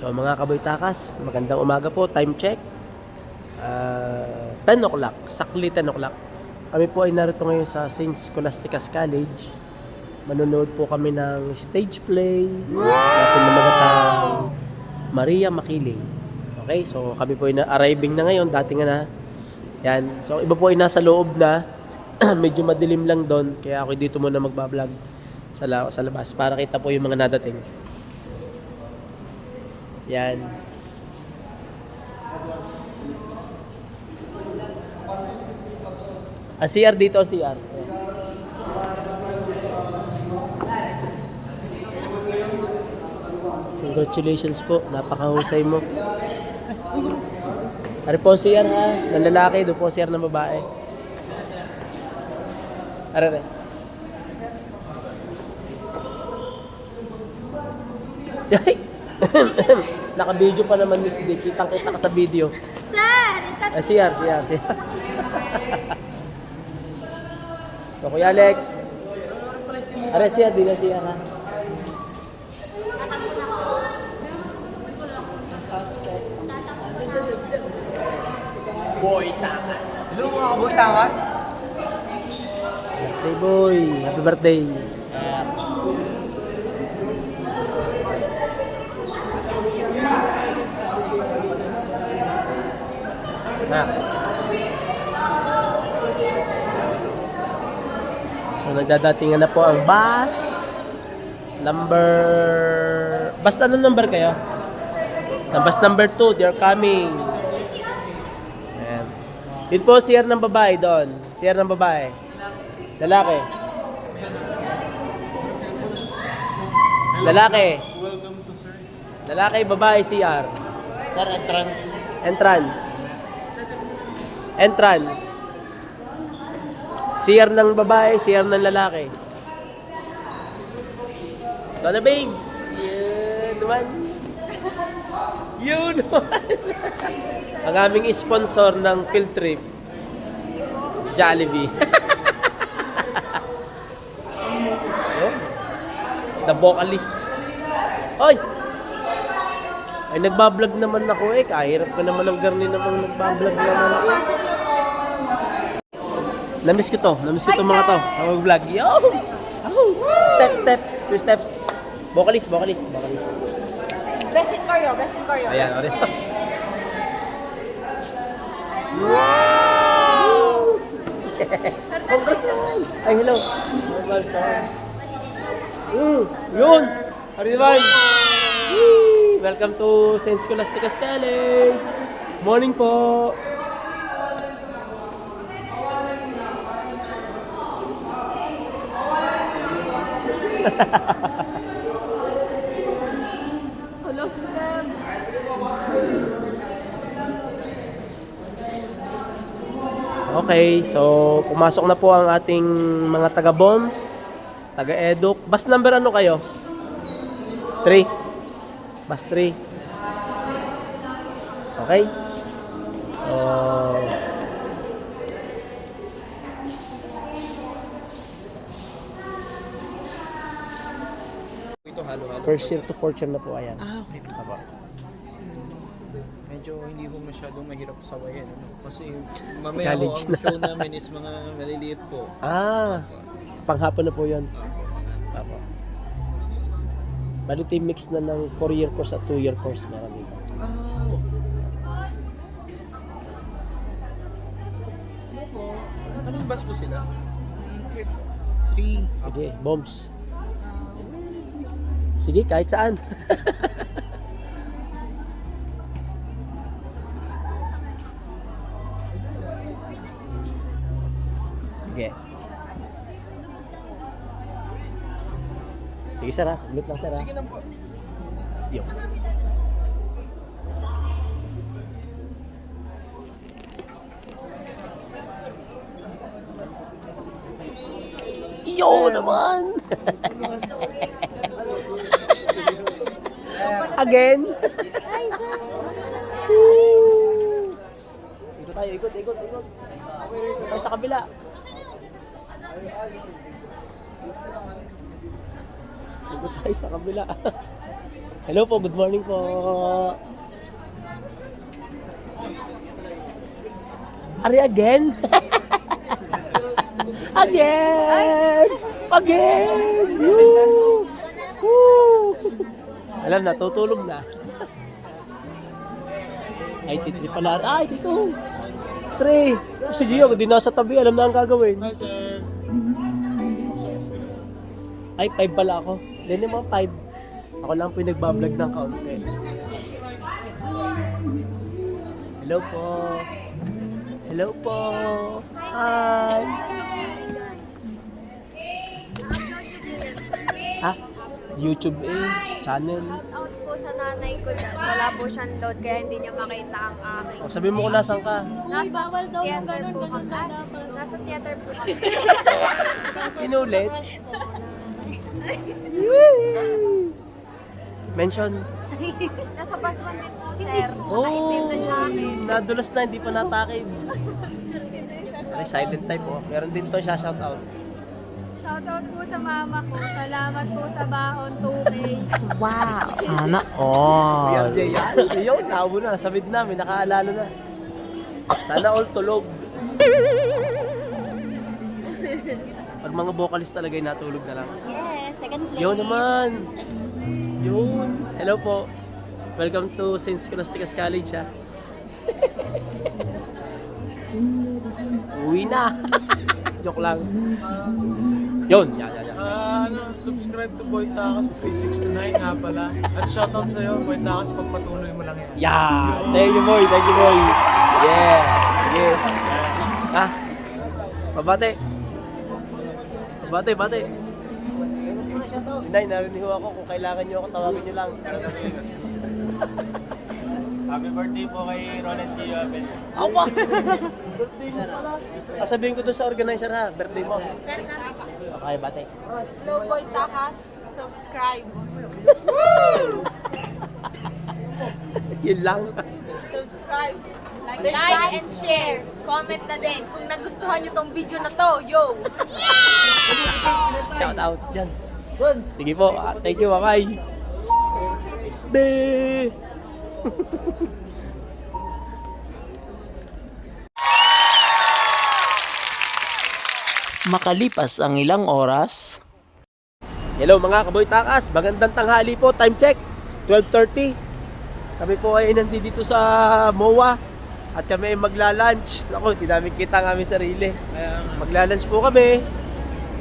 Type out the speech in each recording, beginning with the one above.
So mga kaboy takas, magandang umaga po, time check. 10 o'clock, sakli 10 o'clock. Kami po ay narito ngayon sa St. Scholastica's College. Manonood po kami ng stage play natin na magatang Maria Makiling. Okay, so kami po ay na-arriving na ngayon, dating na. Yan, so iba po ay nasa loob na. Medyo madilim lang doon, kaya ako dito muna magbablog sa labas para kita po yung mga nadating. Yan. CR dito, CR. Congratulations po, napakahusay mo. Ari po CR ha, ng lalaki, doon po CR ng babae. Ari. Naka-video pa naman, Miss D. Kitang-kita ka sa video. Sir! CR. So, Kuya Alex. Are, CR, di na CR ha. Boy Takas. Hello mga Boy Takas. Birthday boy. Happy birthday. So nagdadatingan na po ang bus number, basta anong number kayo? Bus number 2, they're coming. Ayan. Yun po CR ng babae doon. CR ng babae. Lalaki. Welcome to sir. Lalaki, babae, CR. Sir, Entrance. CR ng babae, CR ng lalaki. Donna babes. Yeah, naman. Yun naman. Ang aming sponsor ng field trip, Jollibee. Oh, the vocalist. Oy! Ay, nagbablog naman ako eh. Kahirap ko naman ng garni namang nagbablog naman ako. Namiss ko to mga to. Ako mag-vlog. Yo! Oh! Step. 2 steps. Vocalist. Best in choreo. Ayan, okay. Wow! Congrats naman. Ay, hello. Congrats naman. Yun! Ariban! Welcome to St. Scholastica's College. Morning po. Hello, sir. Okay, so pumasok na po ang ating mga taga-BOMS, taga-EDUC. Bus number ano kayo? 3. Bus 3. Okay? So, Ito halo-halo. first year to fourth year na po, ayan. Okay. Aba. Medyo hindi ko masyadong mahirap sawayan. Kasi mamaya ho, College ang na. show namin is mga maliliit po. Panghapon na po yun. Apo. Bali team mix na ng 4-year course at 2-year course, meron dito. Anong bus po sila? 3. Sige, BOMS. Sige, kahit saan. Sige. Sige, sir ha. Submit lang, sir ha. Sige lang po. Yo. Yo naman! Again? Ikot tayo, ikot. Tayo sa kabila. Ikot tayo sa kabila. Hello po, good morning po. Ari again? Again! Again! Woo! Woo! Alam na, tutulog na. Ay, titri pala. Ay, dito. 3. Si Gio, hindi nasa tabi. Alam na ang gagawin. Ay, 5 pala ako. Hindi naman 5. Ako lang po yung nagbablog ng kaunti. Hello po. Hello po. Hi. Ah, YouTube channel. Out po sa nanay ko dyan. Wala po siyang load kaya hindi niya makita ang akin. O, sabihin mo kung nasan ka. Nasa bawal daw yung ganun na dapat. Nasa theater po. Inulit. Mention. Nasa Paswan din po, sir. Oh, Nakaitim na jacket. nadulas na, hindi pa natakid. Ay, silent type oh. Meron din to siya shoutout. Shoutout po sa mama ko. Salamat po sa baon 2K. Sana all. RJ yan. Yun, nabo na. Sabid namin, nakaalala na. Sana all tulog. Pag mga vocalist talaga yung natulog na lang. Yes, second place. Yun naman. Yun. Hello po. Welcome to St. Scholastica's College ha. Uwi na. Joke lang. Yun. Yan. Subscribe to Boy Takas 369 nga pala. At shoutout sa'yo, Boy Takas, pagpatuloy mo lang yan. Yeah. Thank you boy. Thank you boy. Yeah. Sige. Ah. Pabate. Bate. Inay, narinig ko ako. Kung kailangan nyo ako, tawagin nyo lang. Happy birthday po kay Roland G. Ako pa! Birthday mo pala. Sasabihin ko doon sa organizer ha, birthday mo. Okay, bate. Slow Boy Takas, subscribe. Yun lang. Subscribe. Like and share. Comment na din kung nagustuhan nyo tong video na to. Yo! Shout out dyan. Sige po, thank you, bye-bye. Be! Makalipas ang ilang oras, Hello mga kaboy takas, magandang tanghali po, time check, 12:30. Kami po ay nandito sa MOA at kami ay magla-lunch. Naku, hindi namin kita ang aming sarili. Magla-lunch po kami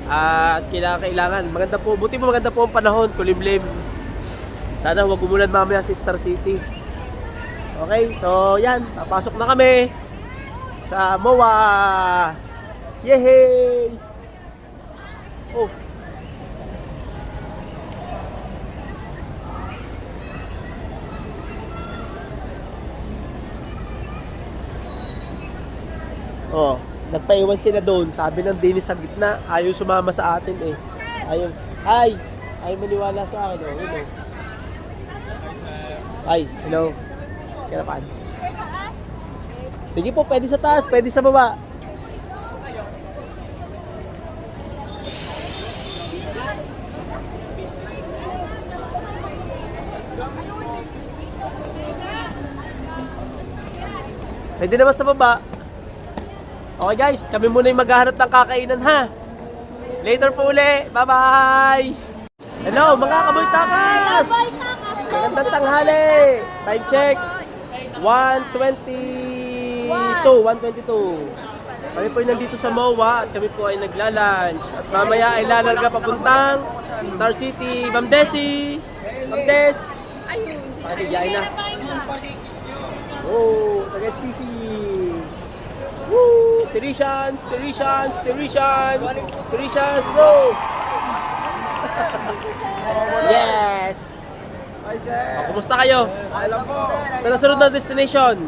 at kailangan. Maganda po, buti po maganda po ang panahon, kulimlim. Sana huwag umulan mamaya sa Star City. Okay, so yan, papasok na kami sa MOA. Yehey! Oh. Oh, nagpaiwan sila doon. Sabi ng Dennis sa gitna, ayaw sumama sa atin eh. Ayaw. Ay maniwala sa akin. Oh, hello. Ay, hello. Sirapan. Sige po, pwede sa taas, pwede sa baba. Pwede naman sa baba. Okay guys, kami muna yung maghahanap ng kakainan ha. Later po uli. Bye-bye! Hello mga kaboy takas! Magandang tanghali! Time check! 1:22. Kami po ay nandito sa MOA at kami po ay nagla-lunch. At mamaya ay lalarga papuntang Star City. Ma'am Desi! Ma'am Des! Pakiligyain na. Oh, taga-STC! Woo! Teresians, bro! Yes! Kumusta kayo? Sa nasunod na destination?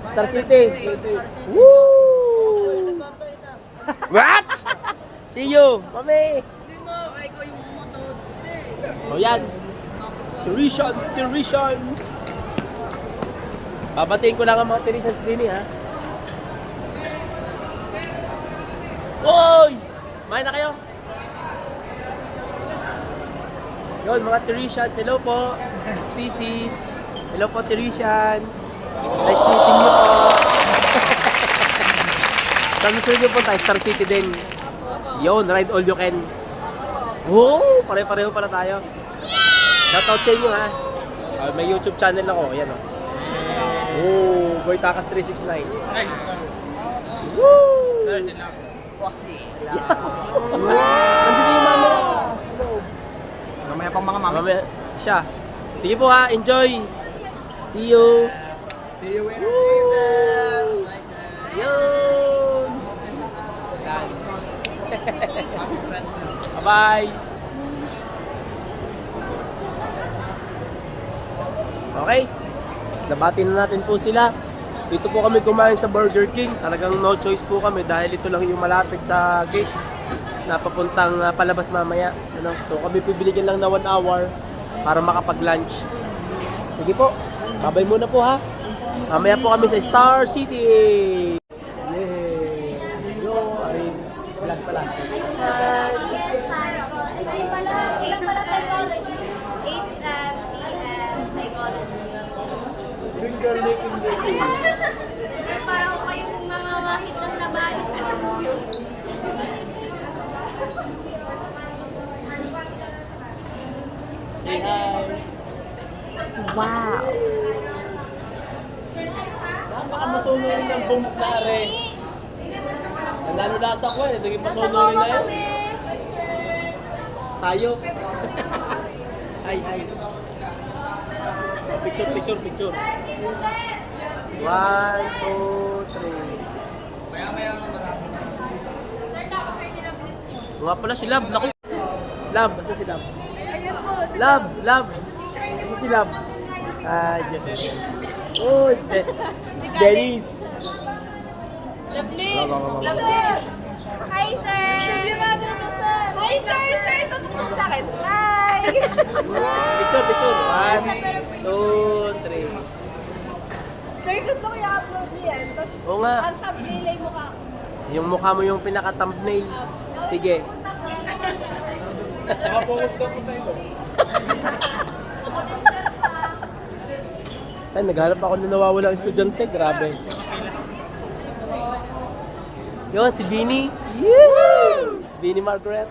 Star City. Woo! What? See you, mami! O yan. Teresians! Babatiin ko lang ang mga Teresians din ha. Hoy! Kumain na kayo? Yun, mga Teresians, hello po. STC. Hello po, Teresians. Nice meeting niyo po. Saan gusto niyo po tayo? Star City din. Yun, ride all you can. Oo, pare-pareho pala tayo. Shoutout sa inyo ha. May YouTube channel ako, ayan o. Oh, Boy Takas 369. Woo! Sir, sila. Nandito yung mama. Mamaya pang mga mami. Mamaya siya. Sige po ha, enjoy. See you. See you Wednesday, sir. Yun. Bye-bye. Okay. Nabati na natin po sila. Dito po kami kumain sa Burger King. Talagang no choice po kami dahil ito lang yung malapit sa gate na papuntang palabas mamaya. Ano? So kami pipiligan lang na 1 hour para makapag-lunch. Sige po. Babay muna po ha. Mamaya po kami sa Star City. Yay! Yo, ay vlog pala. Ilan pala psychology? HM, PM, psychology. Parang ako kayong mamamahit ng labanis mo. Say hi. Wow! Napaka-masunurin ng booms na are. Nanalo lasa ko eh. Naging masunurin na yun. Tayo. Ay, ay. Picture, picture, picture. 1, 2, 3. Sir, dapat kayo nilablip niyo. Nga pala si Lab. Naku. Lab. Ito si Lab. Lab. Lab. Ito si Lab. Ah, yes. Oh, it's Dennis. Lablip! Lablip! Hi, sir! Hi, sir! Sir, ito tungkol sa akin. Hi! Picture, picture. 1, 2, 3. Sir, gusto ko i-upload niyo yan. Tapos, Oo nga. ang thumbnail ay mukha ko. Yung mukha mo yung pinaka-thumbnail. Sige. Nakapokus daw po sa ito. Ako din, sir, pa. Ay, naghanap ako na nawawalang estudyante. Grabe. Yun, si Bini. Bini Margaret.